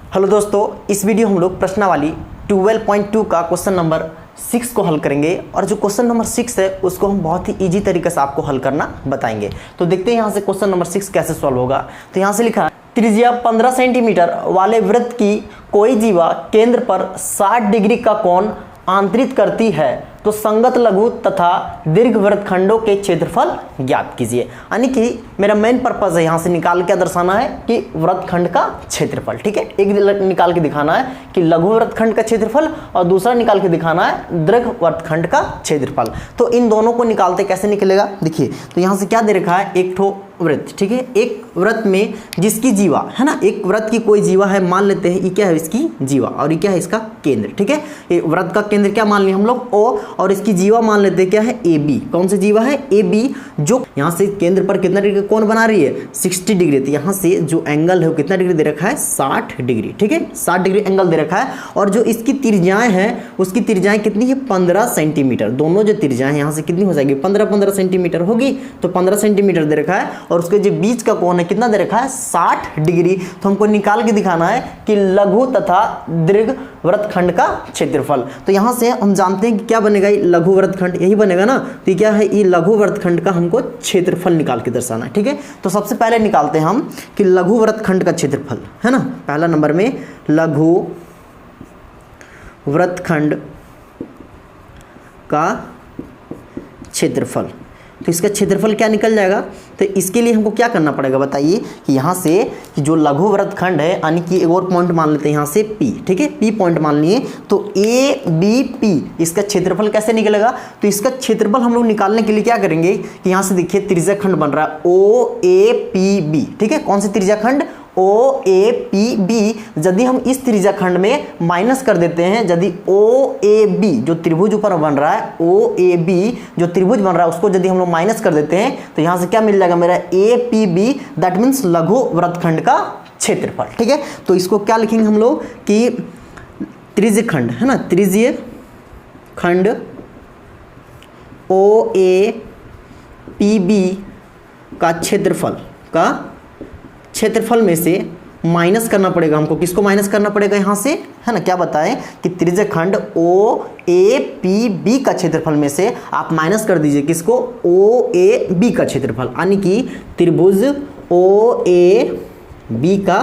Hello दोस्तों, इस video हम लोग प्रश्नावली 12.2 का क्वेश्चन नंबर 6 को हल करेंगे और जो क्वेश्चन नंबर 6 है उसको हम बहुत ही इजी तरीके से आपको हल करना बताएंगे। तो देखते हैं यहाँ से क्वेश्चन नंबर 6 कैसे सॉल्व होगा। तो यहाँ से लिखा है, त्रिज्या 15 सेंटीमीटर वाले वृत्त की कोई जीवा केंद्र पर 60 डिग्री का कोण आंतरित करती है तो संगत लघु तथा दीर्घ वृत्तखंडों के क्षेत्रफल ज्ञात कीजिए। यानी कि मेरा मेन पर्पस है यहाँ से निकाल के दर्शाना है कि वृत्तखंड का क्षेत्रफल। ठीक है, एक निकाल के दिखाना है कि लघु वृत्तखंड का क्षेत्रफल और दूसरा निकाल के दिखाना है दीर्घ वृत्तखंड का क्षेत्रफल। तो इन दोनों को निकालते कैसे निकलेगा, देखिए। तो यहाँ से क्या दे रखा है, एक ठो वृत्त। ठीक है, एक वृत्त में जिसकी जीवा है ना, एक वृत्त की कोई जीवा है, मान लेते हैं ये क्या है, इसकी जीवा, और ये क्या है, इसका केंद्र। ठीक है, ये वृत्त का केंद्र क्या मान लिया हम लोग, ओ, और इसकी जीवा मान लेते हैं क्या है, ए बी। कौन सी जीवा है, ए बी, जो यहाँ से केंद्र पर कितना डिग्री कोण बना रही है, 60 डिग्री। तो यहाँ से जो एंगल है वो कितना डिग्री दे रखा है, 60 डिग्री। ठीक है, 60 डिग्री एंगल दे रखा है। और जो इसकी त्रिज्याएं हैं उसकी त्रिज्याएं कितनी है, 15 सेंटीमीटर। दोनों जो त्रिज्याएं यहाँ से कितनी हो जाएगी, 15 सेंटीमीटर होगी। तो 15 सेंटीमीटर दे रखा है और उसके जो बीच का कोण है कितना दे रखा है, 60 डिग्री। तो हमको निकाल के दिखाना है कि लघु तथा दीर्घ वृत्तखंड का क्षेत्रफल। तो यहाँ से हम जानते हैं कि क्या बनेगा, ये लघु वृत्तखंड यही बनेगा ना। तो क्या है, ये लघु वृत्तखंड का हमको क्षेत्रफल निकाल के दर्शाना है। ठीक है, तो सबसे पहले निकालते हैं हम कि लघु वृत्तखंड का क्षेत्रफल है ना। पहला नंबर में लघु वृत्तखंड का क्षेत्रफल। तो इसका क्षेत्रफल क्या निकल जाएगा, तो इसके लिए हमको क्या करना पड़ेगा बताइए कि यहाँ से कि जो लघु वृत्तखंड है, यानी कि एक और पॉइंट मान लेते हैं यहाँ से P। ठीक है, P पॉइंट मान लिए। तो ए बी पी, इसका क्षेत्रफल कैसे निकलेगा, तो इसका क्षेत्रफल हम लोग निकालने के लिए क्या करेंगे कि यहाँ से देखिए त्रिज्याखंड बन रहा है ओ ए पी बी। ठीक है, कौन सी त्रिज्याखंड, ओ ए पी बी। यदि हम इस त्रिज्याखंड में माइनस कर देते हैं, यदि ओ ए बी जो त्रिभुज ऊपर बन रहा है, ओ ए बी जो त्रिभुज बन रहा है उसको यदि हम लोग माइनस कर देते हैं तो यहाँ से क्या मिल जाएगा मेरा, A P B, that means लघु वृत्तखंड का क्षेत्रफल। ठीक है, तो इसको क्या लिखेंगे हम लोग कि त्रिज्यखंड है ना, त्रिज्य खंड ओ ए पी बी का क्षेत्रफल में से माइनस करना पड़ेगा हमको। किसको माइनस करना पड़ेगा यहाँ से, है ना, क्या बताएं कि त्रिज्यखंड ओ ए पी बी का क्षेत्रफल में से आप माइनस कर दीजिए किसको, ओ ए बी का क्षेत्रफल, यानी कि त्रिभुज ओ ए बी का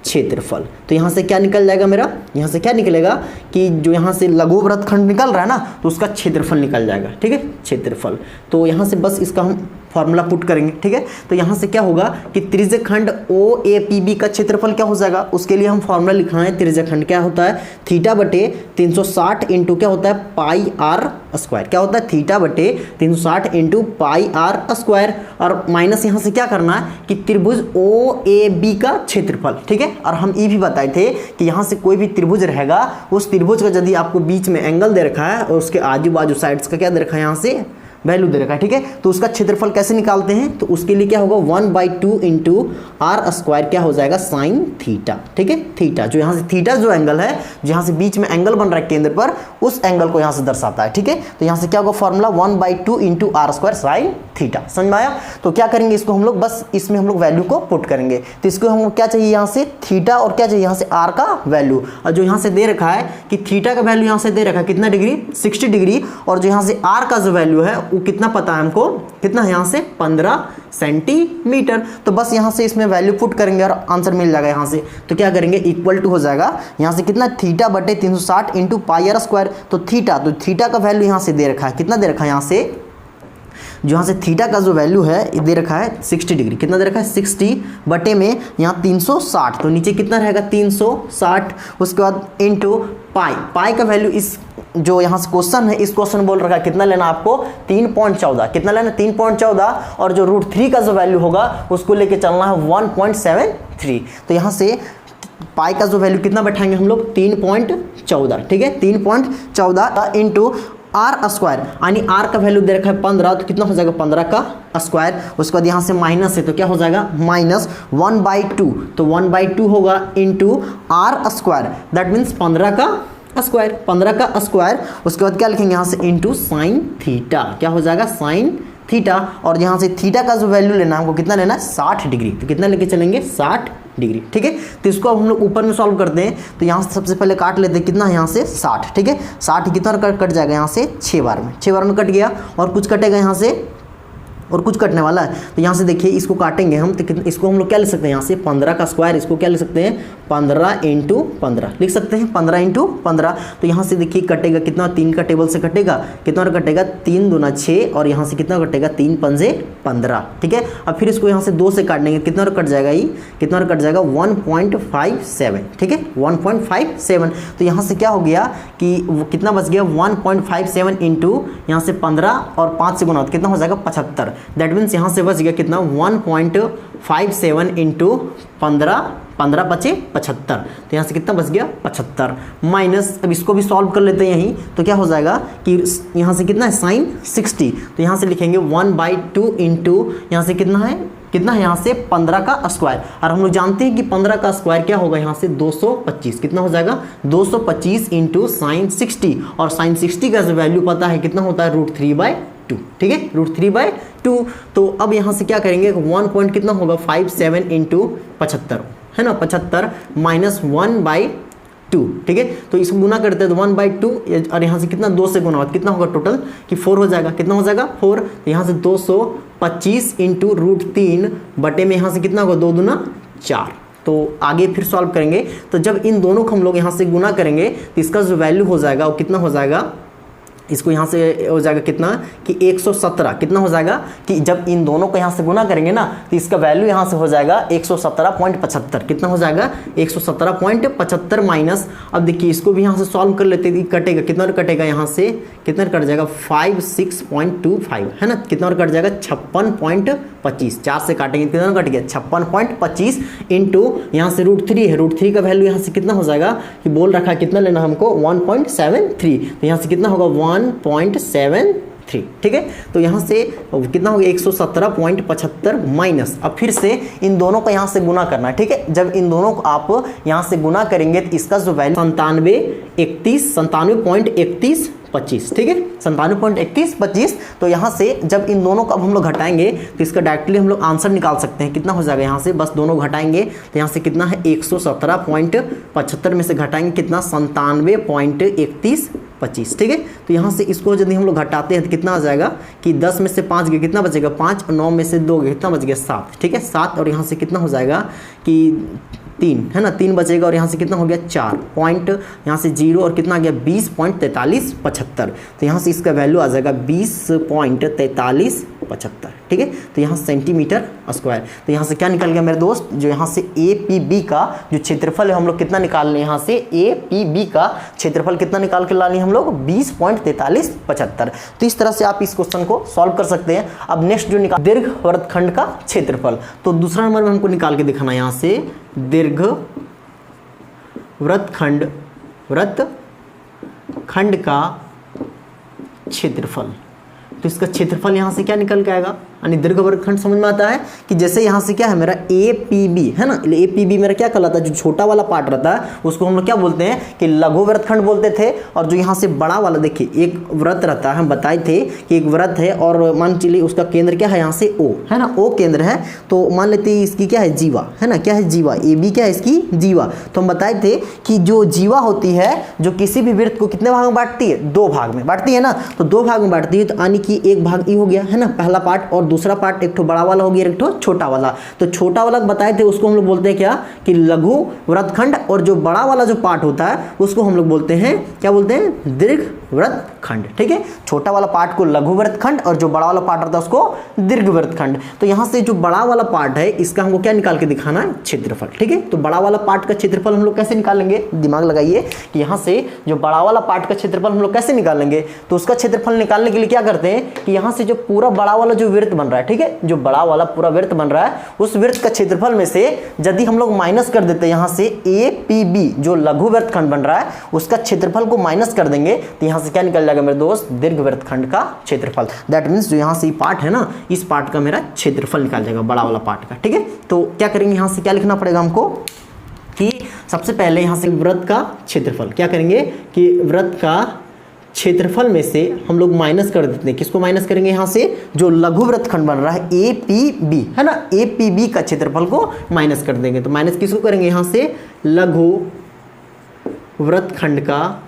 क्षेत्रफल। तो यहाँ से क्या निकल जाएगा मेरा, यहाँ से क्या निकलेगा कि जो यहाँ से लघु वृत्तखंड निकल रहा है ना, तो उसका क्षेत्रफल निकल जाएगा। ठीक है, क्षेत्रफल। तो यहाँ से बस इसका हम फॉर्मूला पुट करेंगे। ठीक है, तो यहाँ से क्या होगा कि त्रिज्यखंड ओ ए पी बी का क्षेत्रफल क्या हो जाएगा, उसके लिए हम फॉर्मूला लिखाएं। त्रिज्यखंड क्या होता है, थीटा बटे 360 इंटू क्या होता है, पाई आर स्क्वायर। क्या होता है, थीटा बटे 360 इंटू पाई आर स्क्वायर। और माइनस यहाँ से क्या करना है कि त्रिभुज ओ ए बी का क्षेत्रफल। ठीक है, और हम ये भी बताए थे कि यहाँ से कोई भी त्रिभुज रहेगा, उस त्रिभुज का यदि आपको बीच में एंगल दे रखा है और उसके आजू बाजू साइड्स का क्या दे रखा है, यहाँ से वैल्यू दे रखा है। ठीक है, तो उसका क्षेत्रफल कैसे निकालते हैं, तो उसके लिए क्या होगा, 1/2 इंटू आर स्क्वायर क्या हो जाएगा, साइन थीटा। ठीक है, थीटा जो यहाँ से थीटा जो एंगल है, जहाँ से बीच में एंगल बन रहा है केंद्र पर, उस एंगल को यहाँ से दर्शाता है। ठीक है, तो यहाँ से क्या होगा formula 1/2 into R square sine theta. समझ में आया। तो क्या करेंगे, इसको हम लोग बस इसमें हम लोग वैल्यू को पुट करेंगे। तो इसको हम क्या चाहिए, यहाँ से थीटा और क्या चाहिए, यहाँ से आर का वैल्यू। और जो यहाँ से दे रखा है कि थीटा का वैल्यू यहाँ से दे रखा है कितना डिग्री, 60 डिग्री। और जो यहाँ से आर का जो वैल्यू है वो कितना पता है हमको, कितना है यहाँ से 15 सेंटीमीटर। तो बस यहाँ से इसमें वैल्यू पुट करेंगे और आंसर मिल जाएगा यहाँ से। तो क्या करेंगे, इक्वल टू हो जाएगा यहाँ से कितना, थीटा बटे 360 इंटू पाई आर स्क्वायर। तो थीटा का वैल्यू यहाँ से दे रखा है, कितना दे रखा है यहाँ से, जो यहाँ से थीटा का जो वैल्यू है ये दे रखा है 60 डिग्री। कितना दे रखा है, 60 बटे में यहाँ 360, तो नीचे कितना रहेगा 360। उसके बाद इंटू पाई का वैल्यू, इस जो यहाँ से क्वेश्चन है, इस क्वेश्चन बोल रखा है कितना लेना आपको, 3.14। कितना लेना, 3.14। और जो √3 का जो वैल्यू होगा उसको लेके चलना है 1.73। तो यहाँ से पाई का जो वैल्यू कितना बैठाएंगे हम लोग, 3.14। ठीक है, 3.14 इंटू आर स्क्वायर, यानी आर का वैल्यू दे रखा है 15, तो कितना हो जाएगा 15 का स्क्वायर। उसके बाद यहाँ से माइनस है तो क्या हो जाएगा, माइनस 1/2। तो 1/2 होगा into R square, that means 15 का स्क्वायर, 15 का स्क्वायर। उसके बाद क्या लिखेंगे यहाँ से इंटू साइन थीटा, क्या हो जाएगा साइन थीटा। और यहाँ से थीटा का जो वैल्यू लेना है हमको कितना लेना है, 60 डिग्री। तो कितना लेके चलेंगे, 60 डिग्री। ठीक है, तो इसको अब हम लोग ऊपर में सॉल्व करते हैं। तो यहाँ से सबसे पहले काट लेते हैं, कितना है यहाँ से 60। ठीक है, 60 कितना कट जाएगा यहाँ से 6 बार में, 6 बार में कट गया। और कुछ कटेगा यहाँ से, और कुछ कटने वाला है। तो यहाँ से देखिए इसको काटेंगे हम, तो इसको हम लोग क्या लिख सकते हैं यहाँ से 15 का स्क्वायर, इसको क्या लिख सकते हैं 15 × 15 लिख सकते हैं, 15 × 15। तो यहाँ से देखिए कटेगा कितना, 3 का टेबल से कटेगा, कितना कटेगा 3 दूना 6, और यहाँ से कितना कटेगा 3 पंजे 15। ठीक है, अब फिर इसको यहाँ से 2 से काट देंगे, कितना कट जाएगा ये, कितना कट जाएगा 1.57। ठीक है, 1.57। तो यहाँ से क्या हो गया कि वो कितना बच गया 1.57 इंटू यहाँ से 15 और 5 से गुना कितना हो जाएगा 75। दैट मीन्स यहाँ से बच गया कितना 1.57 इंटू 15, 15 बचे 75। तो यहाँ से कितना बच गया 75 माइनस, अब इसको भी सॉल्व कर लेते हैं यहीं। तो क्या हो जाएगा कि यहाँ से कितना है sin 60। तो यहाँ से लिखेंगे 1/2 इंटू यहाँ से कितना है यहाँ से 15 का स्क्वायर। और हम लोग जानते हैं कि 15 का स्क्वायर क्या होगा यहाँ से 225। कितना हो जाएगा 225 इंटू sin 60। और sin 60 का जो वैल्यू पता है कितना होता है √3/2। ठीक है, √3/2। तो अब यहाँ से क्या करेंगे 1 पॉइंट कितना होगा 57 इंटू 75 है ना, 75 माइनस 1/2। ठीक है, तो इसको गुना करते हैं तो 1/2 और यहाँ से कितना 2 से गुना होगा, कितना होगा टोटल कि 4 हो जाएगा, कितना हो जाएगा 4। तो यहाँ से 225 इंटू √3 बटे में यहाँ से कितना होगा 2 दूना 4। तो आगे फिर सॉल्व करेंगे। तो जब इन दोनों को हम लोग यहाँ से गुना करेंगे तो इसका जो वैल्यू हो जाएगा वो कितना हो जाएगा, इसको यहाँ से हो जाएगा कितना कि 117। कितना हो जाएगा कि जब इन दोनों को यहाँ से गुना करेंगे ना तो इसका वैल्यू यहाँ से हो जाएगा 117.75। कितना हो जाएगा 117.75 माइनस, अब देखिए इसको भी यहाँ से सॉल्व कर लेते हैं, कटेगा कितना कटेगा यहाँ से कितना कट जाएगा 56.25 है ना, कितना कट जाएगा 56.25। 4 से काटेंगे कितना कट गया 56.25 इंटू यहाँ से √3 है, √3 का वैल्यू यहाँ से कितना हो जाएगा कि बोल रखा है कितना लेना हमको 1.73। तो यहाँ से कितना होगा 1.73। ठीक है, तो यहाँ से कितना हो गया 117.75 माइनस, अब फिर से इन दोनों को यहाँ से गुना करना है। ठीक है, जब इन दोनों को आप यहाँ से गुना करेंगे तो इसका जो वैल्यू 97.3125। ठीक है, 97.3125। तो यहाँ से जब इन दोनों को अब हम लोग घटाएंगे तो इसका डायरेक्टली हम लोग आंसर निकाल सकते हैं। कितना हो जाएगा यहाँ से बस दोनों घटाएंगे तो यहाँ से कितना है 117.75 में से घटाएंगे कितना 97.3125। ठीक है, तो यहाँ से इसको यदि हम लोग घटाते हैं तो कितना आ जाएगा कि 10 में से 5 गए कितना बचेगा 5, और 9 में से 2 गए कितना बच गया 7। ठीक है, 7, और यहाँ से कितना हो जाएगा कि 3 है ना, 3 बचेगा, और यहाँ से कितना हो गया 4 पॉइंट यहाँ से 0 और कितना आ गया 20.4375। तो यहाँ से इसका वैल्यू आ जाएगा 20.4375। ठीक है, तो यहाँ सेंटीमीटर स्क्वायर। तो यहाँ से क्या निकल गया मेरे दोस्त, जो यहाँ से APB का जो क्षेत्रफल है हम लोग कितना निकाल लें, यहाँ से APB का क्षेत्रफल कितना निकाल के ला लें हम लोग 20.4375। तो इस तरह से आप इस क्वेश्चन को सॉल्व कर सकते हैं। अब नेक्स्ट जो निकाल दीर्घ वृत्तखंड का क्षेत्रफल, तो दूसरा नंबर में हमको निकाल के दिखाना यहाँ से दीर्घ वृत्तखंड का क्षेत्रफल। तो इसका क्षेत्रफल यहाँ से क्या निकल के आएगा, यानी दीर्घ वृत्तखंड समझ में आता है कि जैसे यहाँ से क्या है मेरा APB है ना, APB मेरा क्या कहलाता है, जो छोटा वाला पार्ट रहता है उसको हम लोग क्या बोलते हैं कि लघु वृत्तखंड बोलते थे। और जो यहाँ से बड़ा वाला देखिए एक वृत्त रहता है, हम बताए थे कि एक वृत्त है और मान चलिए उसका केंद्र क्या है यहाँ से O है ना, O केंद्र है। तो मान लेते हैं इसकी क्या है जीवा है ना, क्या है जीवा, AB क्या है इसकी जीवा। तो हम बताए थे कि जो जीवा होती है जो किसी भी वृत्त को कितने भाग में बांटती है, 2 भाग में बांटती है ना। तो 2 भाग में बांटती है, तो यानी कि एक भाग ये हो गया है ना पहला पार्ट, और दूसरा पार्ट एक ठो बड़ा वाला हो गया, एक ठो छोटा वाला। तो छोटा वाला बताए थे उसको हम लोग बोलते हैं क्या कि लघु वृत्तखंड, और जो बड़ा वाला जो पार्ट होता है उसको हम लोग बोलते हैं क्या बोलते हैं दीर्घ वृत्तखंड। ठीक है, छोटा वाला पार्ट को लघु वृत्तखंड और जो बड़ा वाला पार्ट रहता है उसको दीर्घ वृत्तखंड। तो यहाँ से जो बड़ा वाला पार्ट है इसका हमको क्या निकाल के दिखाना है क्षेत्रफल। ठीक है, तो बड़ा वाला पार्ट का क्षेत्रफल हम लोग कैसे निकालेंगे, दिमाग लगाइए कि यहाँ से जो बड़ा वाला पार्ट का क्षेत्रफल हम लोग कैसे निकालेंगे। तो उसका क्षेत्रफल निकालने के लिए क्या करते हैं कि यहाँ से जो पूरा बड़ा वाला जो वृत्त बन रहा है, ठीक है, जो बड़ा वाला पूरा वृत्त बन रहा है उस वृत्त का क्षेत्रफल में से यदि हम लोग माइनस कर देते हैं यहाँ से APB जो लघु वृत्तखंड बन रहा है उसका क्षेत्रफल को माइनस कर देंगे तो यहाँ से क्या निकल जाएगा मेरे दोस्त दीर्घ वृत्तखंड का क्षेत्रफल। दैट मीन्स जो यहाँ से पार्ट है ना इस पार्ट का मेरा क्षेत्रफल निकाल जाएगा बड़ा वाला पार्ट का। ठीक है, तो क्या करेंगे यहाँ से क्या लिखना पड़ेगा हमको कि सबसे पहले यहाँ से वृत्त का क्षेत्रफल, क्या करेंगे कि वृत्त का क्षेत्रफल में से हम लोग माइनस कर देते हैं, किसको माइनस करेंगे यहाँ से, जो लघु वृत्तखंड बन रहा है APB है ना, APB का क्षेत्रफल को माइनस कर देंगे। तो माइनस किसको करेंगे यहाँ से, लघु वृत्तखंड का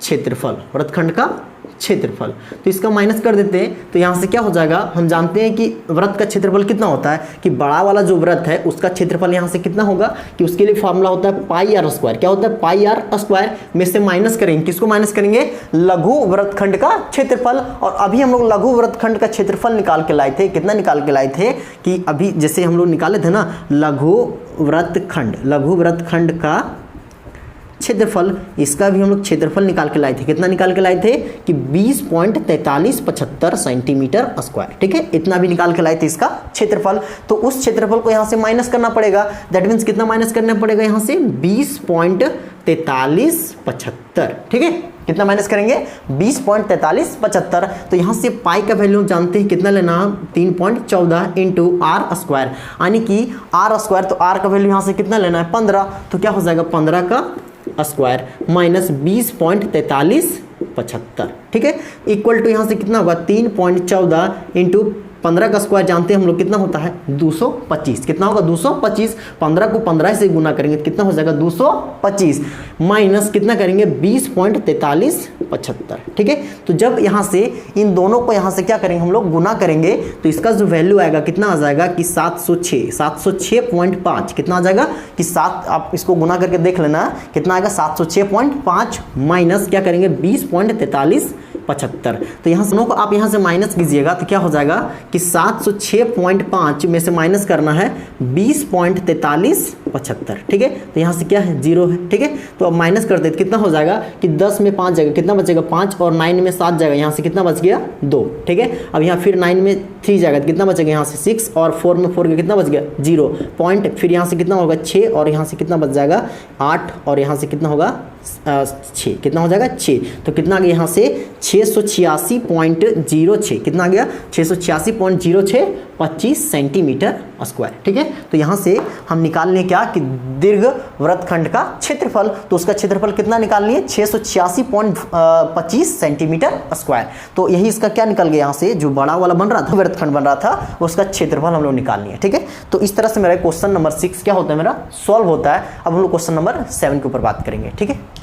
क्षेत्रफल, वृत्तखंड का क्षेत्रफल। तो इसका माइनस कर देते हैं तो यहाँ से क्या हो जाएगा, हम जानते हैं कि वृत्त का क्षेत्रफल कितना होता है, कि बड़ा वाला जो वृत्त है उसका क्षेत्रफल यहाँ से कितना होगा, कि उसके लिए फॉर्मूला होता है पाई आर स्क्वायर। क्या होता है, पाई आर स्क्वायर में से माइनस करेंगे, किसको माइनस करेंगे, लघु वृत्तखंड का क्षेत्रफल। और अभी हम लोग लघु वृत्तखंड का क्षेत्रफल निकाल के लाए थे, कितना निकाल के लाए थे, कि अभी जैसे हम लोग निकाले थे ना लघु वृत्तखंड का क्षेत्रफल, इसका भी हम लोग क्षेत्रफल निकाल के लाए थे, कितना निकाल के लाए थे, कि 20.4375 सेंटीमीटर स्क्वायर। ठीक है, इतना भी निकाल के लाए थे इसका क्षेत्रफल। तो उस क्षेत्रफल को यहाँ से माइनस करना पड़ेगा, दैट मीन्स कितना माइनस करना पड़ेगा यहाँ से, 20.4375। ठीक है, कितना माइनस करेंगे, 20.4375। तो यहाँ से पाई का वैल्यू जानते हैं कितना लेना, 3.14 इंटू आर स्क्वायर, यानी कि आर स्क्वायर, तो आर का वैल्यू यहाँ से कितना लेना है, 15। तो क्या हो जाएगा, 15 का स्क्वायर माइनस 20.4375। ठीक है, इक्वल टू यहाँ से कितना होगा, 3.14 इंटू 15 का स्क्वायर जानते हैं हम लोग कितना होता है, 225। कितना होगा, 225। 15 को 15 से गुना करेंगे तो कितना हो जाएगा, 225 माइनस कितना करेंगे, 20.4375। ठीक है, तो जब यहाँ से इन दोनों को यहाँ से क्या करेंगे, हम लोग गुना करेंगे तो इसका जो वैल्यू आएगा कितना आ जाएगा, कि 706.5। कितना आ जाएगा, कि 7, आप इसको गुना करके देख लेना कितना आएगा, 706.5 माइनस क्या करेंगे, 20.4375। तो यहाँ दोनों को आप यहाँ से माइनस कीजिएगा तो क्या हो जाएगा, कि 706.5 में से माइनस करना है 20.4375। ठीक है, तो यहाँ से क्या है, 0 है। ठीक है, तो अब माइनस करते कितना हो जाएगा, कि 10 में 5 जाएगा, कितना बचेगा, 5, और 9 में 7 जाएगा, यहाँ से कितना बच गया, 2। ठीक है, अब यहाँ फिर 9 में 3 जाएगा तो कितना बचेगा, यहाँ से 6, और 4 में 4 का कितना बच गया, 0 पॉइंट, फिर यहाँ से कितना होगा 6, और यहाँ से कितना बच जाएगा 8, और यहाँ से कितना होगा 6, कितना हो जाएगा 6। तो कितना आ गया यहाँ से 686.06, कितना आ गया 686.06 25 सेंटीमीटर स्क्वायर। ठीक है, तो यहाँ से हम निकाल लें क्या, कि दीर्घ वृत्तखंड का क्षेत्रफल। तो उसका क्षेत्रफल कितना निकाल लिए, 686.25 सेंटीमीटर स्क्वायर। तो यही इसका क्या निकल गया, यहाँ से जो बड़ा वाला बन रहा था, वृत्तखंड बन रहा था, उसका क्षेत्रफल हम लोग निकाल लिए। ठीक है, तो इस तरह से मेरा क्वेश्चन नंबर 6 क्या होता है, मेरा सॉल्व होता है। अब हम लोग क्वेश्चन नंबर 7 के ऊपर बात करेंगे। ठीक है।